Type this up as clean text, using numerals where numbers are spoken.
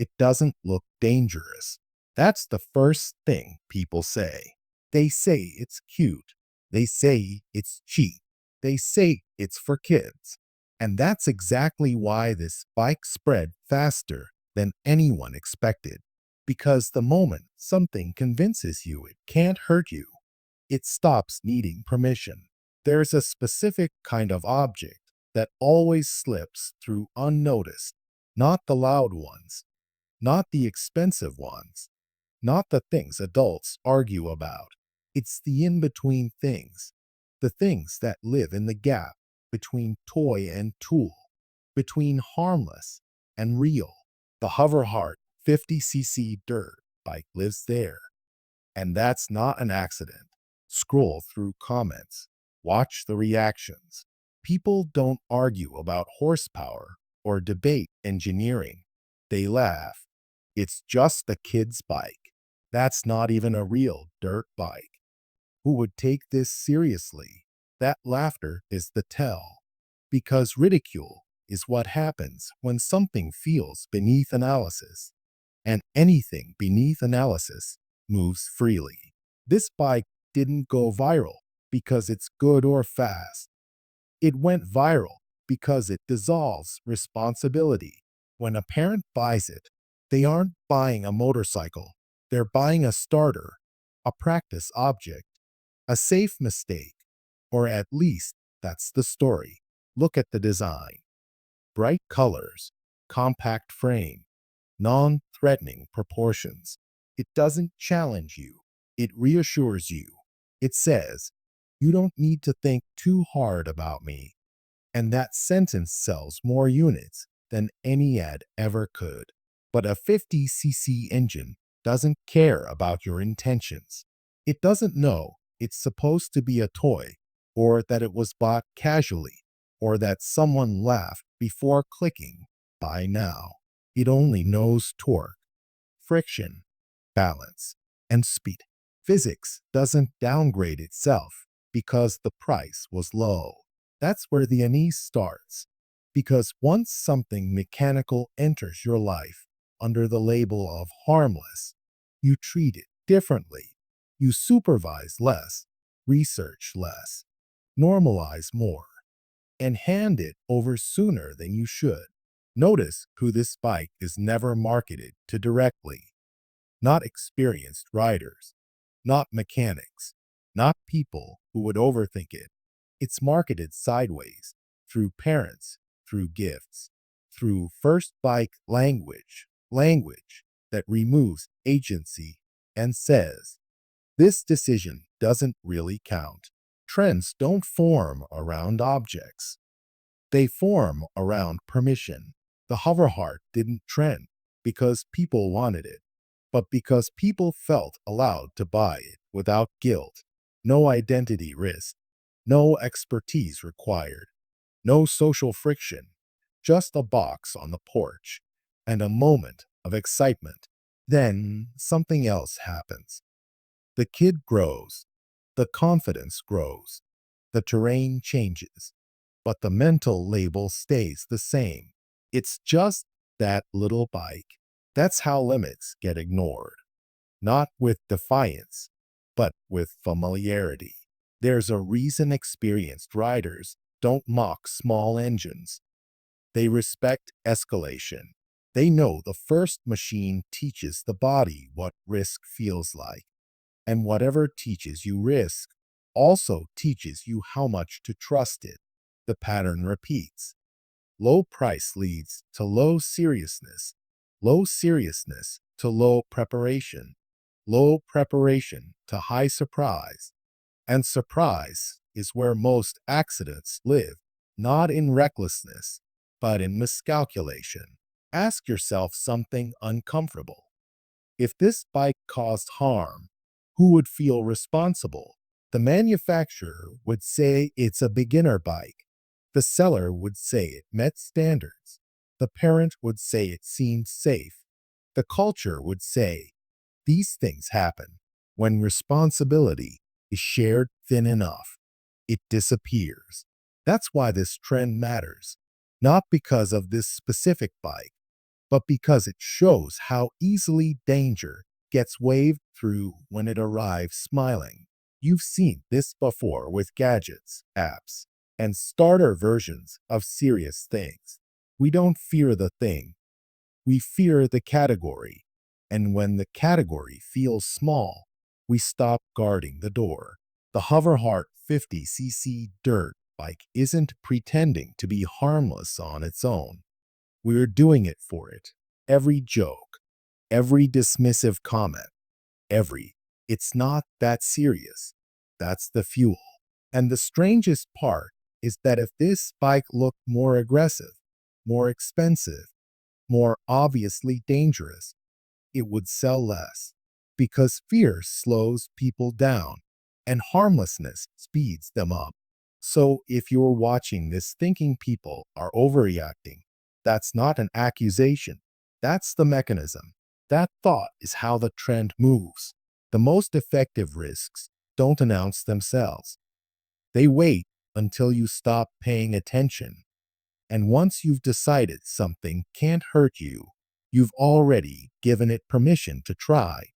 It doesn't look dangerous. That's the first thing people say. They say it's cute. They say it's cheap. They say it's for kids. And that's exactly why this bike spread faster than anyone expected. Because the moment something convinces you it can't hurt you, it stops needing permission. There's a specific kind of object that always slips through unnoticed, not the loud ones, not the expensive ones, not the things adults argue about. It's the in between things, the things that live in the gap between toy and tool, between harmless and real. The Hoverheart 50cc dirt bike lives there. And that's not an accident. Scroll through comments. Watch the reactions. People don't argue about horsepower or debate engineering. They laugh. It's just a kid's bike. That's not even a real dirt bike. Who would take this seriously? That laughter is the tell. Because ridicule is what happens when something feels beneath analysis. And anything beneath analysis moves freely. This bike didn't go viral because it's good or fast. It went viral because it dissolves responsibility. When a parent buys it, they aren't buying a motorcycle. They're buying a starter, a practice object, a safe mistake, or at least that's the story. Look at the design. Bright colors, compact frame, non-threatening proportions. It doesn't challenge you. It reassures you. It says, you don't need to think too hard about me. And that sentence sells more units than any ad ever could. But a 50cc engine doesn't care about your intentions. It doesn't know it's supposed to be a toy, or that it was bought casually, or that someone laughed before clicking buy now. It only knows torque, friction, balance, and speed. Physics doesn't downgrade itself because the price was low. That's where the unease starts. Because once something mechanical enters your life under the label of harmless, you treat it differently. You supervise less, research less, normalize more, and hand it over sooner than you should. Notice who this bike is never marketed to directly. Not experienced riders, not mechanics, not people who would overthink it. It's marketed sideways, through parents, through gifts, through first bike language that removes agency and says, this decision doesn't really count. Trends don't form around objects. They form around permission. The Hoverheart didn't trend because people wanted it, but because people felt allowed to buy it without guilt. No identity risk, no expertise required, no social friction, just a box on the porch and a moment of excitement. Then something else happens. The kid grows, the confidence grows, the terrain changes, but the mental label stays the same. It's just that little bike. That's how limits get ignored. Not with defiance, but with familiarity. There's a reason experienced riders don't mock small engines. They respect escalation. They know the first machine teaches the body what risk feels like. And whatever teaches you risk also teaches you how much to trust it. The pattern repeats. Low price leads to low seriousness to low preparation to high surprise. And surprise is where most accidents live, not in recklessness, but in miscalculation. Ask yourself something uncomfortable. If this bike caused harm, who would feel responsible? The manufacturer would say it's a beginner bike. The seller would say it met standards. The parent would say it seemed safe. The culture would say these things happen. When responsibility is shared thin enough, it disappears. That's why this trend matters. Not because of this specific bike, but because it shows how easily danger gets waved through when it arrives smiling. You've seen this before with gadgets, apps, and starter versions of serious things. We don't fear the thing, we fear the category. And when the category feels small, we stop guarding the door. The Hoverheart 50cc dirt bike isn't pretending to be harmless on its own. We're doing it for it. Every joke, every dismissive comment, every, it's not that serious. That's the fuel. And the strangest part is that if this bike looked more aggressive, more expensive, more obviously dangerous, it would sell less. Because fear slows people down and harmlessness speeds them up. So if you're watching this thinking people are overreacting, that's not an accusation. That's the mechanism. That thought is how the trend moves. The most effective risks don't announce themselves. They wait until you stop paying attention. And once you've decided something can't hurt you, you've already given it permission to try.